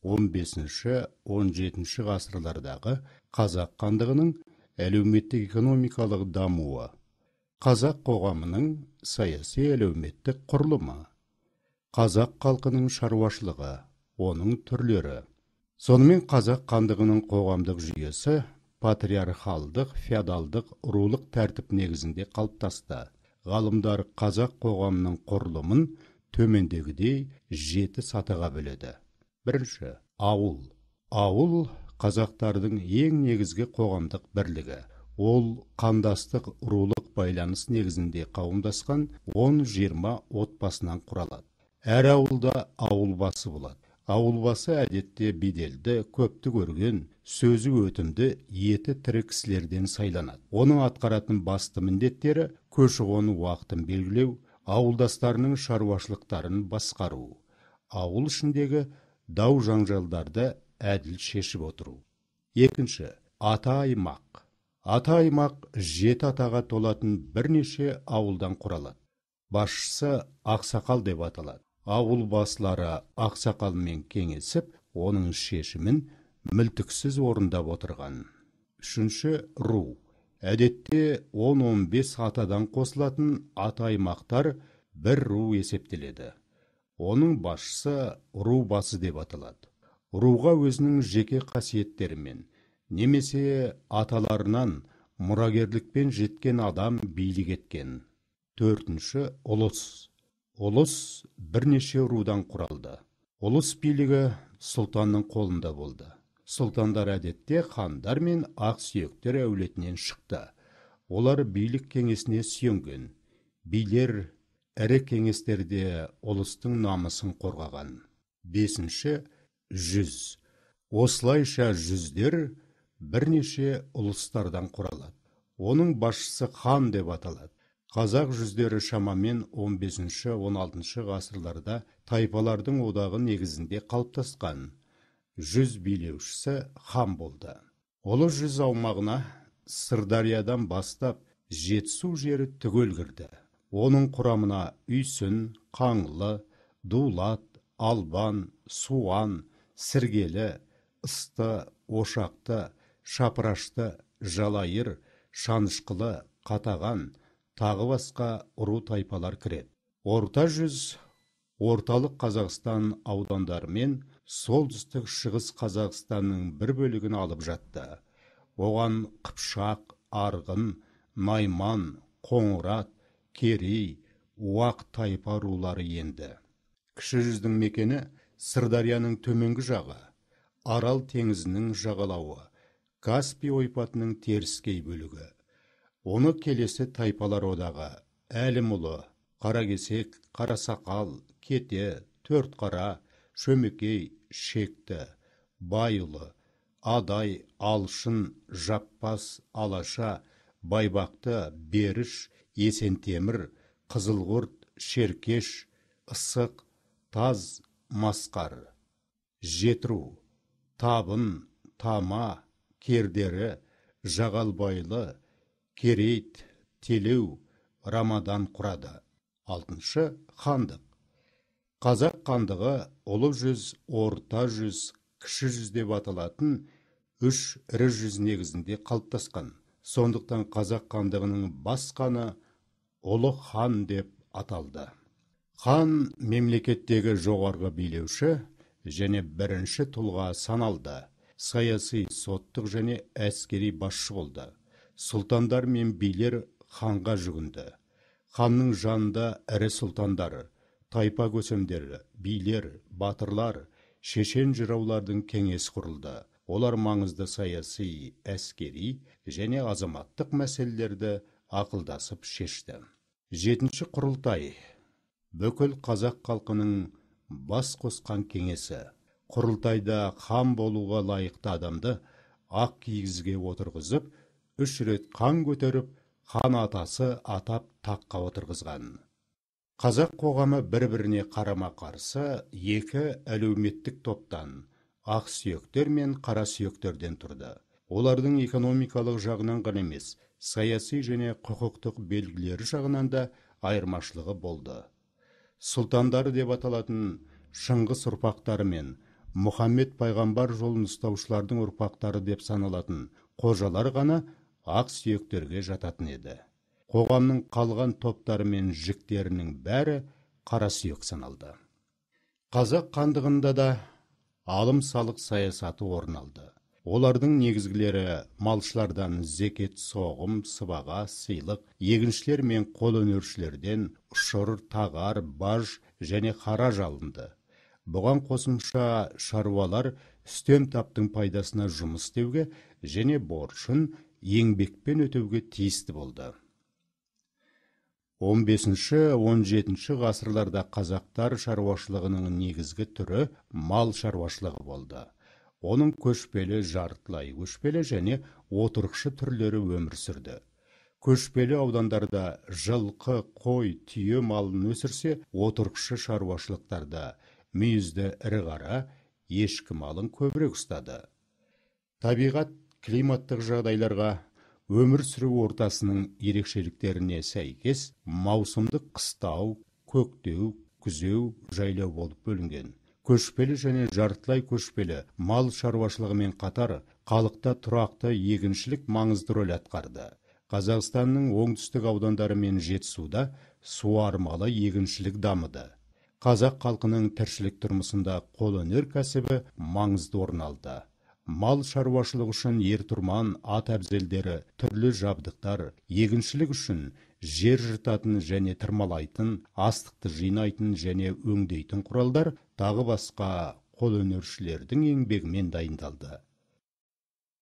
15-17 ғасырлардағы қазақ хандығының әлеуметтік экономикалық дамуы, қазақ қоғамының саяси әлеуметтік құрылымы, қазақ халқының шаруашылығы, оның түрлері. Сонымен қазақ хандығының қоғамдық жүйесі патриархалдық, феодалдық, рулық тәртіп негізінде қалыптасты. Ғалымдар қазақ қоғамының құрылымын төмендегідей 7 сатыға бөледі. Бірінші, ауыл. Ауыл қазақтардың ең негізгі қоғамдық бірлігі. Ол қандастық рулық байланыс негізінде қауымдасқан 10-20 отбасынан құралады. Әр ауылда ауыл басы болады. Ауыл басы әдетте беделді, көпті көрген, сөзі өтімді, еті тірі кісілерден сайланады. Оның атқаратын басты міндеттері көші-қон уақытын белгілеу, ауылдастарының шаруашылықтарын басқару, ауыл ішіндегі дау-жанжалдарды әділ шешіп отыру. Екінші, ата-аймақ. Ата-аймақ 7 атаға толатын бірнеше ауылдан құралады. Басшысы ақсақал деп аталады. Ауыл басылары ақсақалмен кеңесіп, оның шешімін мүлтіксіз орындап отырған. Үшінші, ру. Әдетте 10-15 атадан қосылатын ата-аймақтар бір ру есептеледі. Оның басшысы ру басы деп аталады. Руға өзінің жеке қасиеттерімен, немесе аталарынан мұрагерлікпен жеткен адам билік еткен. Төртінші, ұлыс. Ұлыс бірнеше рудан құралды. Ұлыс билігі сұлтанның қолында болды. Сұлтандар әдетте хандар мен ақсүйектер әулетінен шықты. Олар билік кеңесіне сүйенген. Билер ірі кеңестерде ұлыстың намысын қорғаған. Бесінші, жүз. Осылайша жүздер бірнеше ұлыстардан құралады. Оның басшысы хан деп аталады. Қазақ жүздері шамамен 15-16 ғасырларда тайпалардың одағы негізінде қалыптасқан. Жүз билеушісі хан болды. Ұлы жүз аумағына Сырдариядан бастап Жетісу жері түгел кірді. Оның құрамына Үйсін, Қаңлы, Дулат, Албан, Суан, Сіргелі,Ысты, Ошақты, Шапырашты, Жалайыр, Шанышқылы, Қатаған, тағы басқа ұру тайпалар кіреді. Орта жүз орталық Қазақстан аудандары мен солтүстік шығыс Қазақстанның бір бөлігін алып жатты. Оған Қыпшақ, Арғын, Найман, Қоңырат, Керей, Уақ тайпа рулары енді. Кіші жүздің мекені Сырдарияның төменгі жағы, Арал теңізінің жағалауы, Каспий ойпатының теріскей бөлігі. Оны келесі тайпалар одағы: Әлімұлы, Қаракесек, Қарасақал, Кете, Төртқара, Шөмекей, Шекті, Байұлы, Адай, Алшын, Жаппас, Алаша, Байбақты, Беріш, Есентемір, Қызылқұрт, Шеркеш, Ысық, Таз, Масқар. Жетіру, Табын, Тама, Кердері, Жағалбайлы, Керейт, Телеу, Рамадан құрады. Алтыншы, хандық. Қазақ хандығы ұлы жүз, орта жүз, кіші жүз деп аталатын 3 ірі жүз негізінде қалыптасқан. Сондықтан қазақ хандығының бас ханы ұлы хан деп аталды. Хан мемлекеттегі жоғарғы билеуші және бірінші тұлға саналды. Саяси, соттық және әскери басшы болды. Сұлтандар мен билер ханға жүгінді. Ханның жанында ірі сұлтандары, тайпа көсемдері, билер, батырлар, шешен жыраулардың кеңес құрылды. Олар маңызды саяси, әскери және азаматтық мәселелерді ақылдасып шешті. Жетінші құрылтай. Бүкіл қазақ халқының бас қосқан кеңесі. Құрылтайда хан болуға лайықты адамды ақ киізге отырғызып, 3 рет қан көтеріп, хан атасы атап таққа отырғызған. Қазақ қоғамы бір-біріне қарама-қарсы 2 әлеуметтік топтан, ақ сүйектер мен қара сүйектерден тұрды. Олардың экономикалық жағынан ғана емес, саяси және құқықтық белгілері жағынан да айырмашылығы болды. Сұлтандары деп аталатын Шыңғыс ұрпақтары мен Мұхаммед пайғамбар жолын ұстаушылардың ұрпақтары деп саналатын қожалар ғана ақ сүйектерге жататын еді. Қоғамның қалған топтары мен жіктерінің бәрі қара сүйек саналды. Қазақ хандығында да алым-салық саясаты орын алды. Олардың негізгілері малшылардан зекет, соғым, сыбаға, сыйлық, егіншілер мен қолөнершілерден ұшыр, тағар, баж және хараж алынды. Бұған қосымша шаруалар үстем таптың пайдасына жұмыс істеуге және борышын еңбекпен өтеуге тиісті болды. 15-17 ғасырларда қазақтар шаруашылығының негізгі түрі мал шаруашылығы болды. Оның көшпелі, жартылай көшпелі және отырықшы түрлері өмір сүрді. Көшпелі аудандарда жылқы, қой, түйе малын өсірсе, отырықшы шаруашылықтарда мүйізді ірі қара, ешкі малын көбірек ұстады. Табиғат климаттық жағдайларға, өмір сүру ортасының ерекшеліктеріне сәйкес маусымдық қыстау, көктеу, күзеу, жайлау болып бөлінген. Көшпелі және жартылай көшпелі мал шаруашылығымен қатар халықта тұрақты егіншілік маңызды рөл атқарды. Қазақстанның оңтүстік аудандары мен Жетісуда суармалы егіншілік дамыды. Қазақ халқының тіршілік тұрмысында қолөнер кәсібі маңызды орын алды. Мал шаруашылығы үшін ер-тұрман, ат әбзелдері, түрлі жабдықтар, егіншілік үшін жер жыртатын және тырмалайтын, астықты жинайтын және өңдейтін құралдар, тағы басқа қолөнершілердің еңбегімен дайындалды.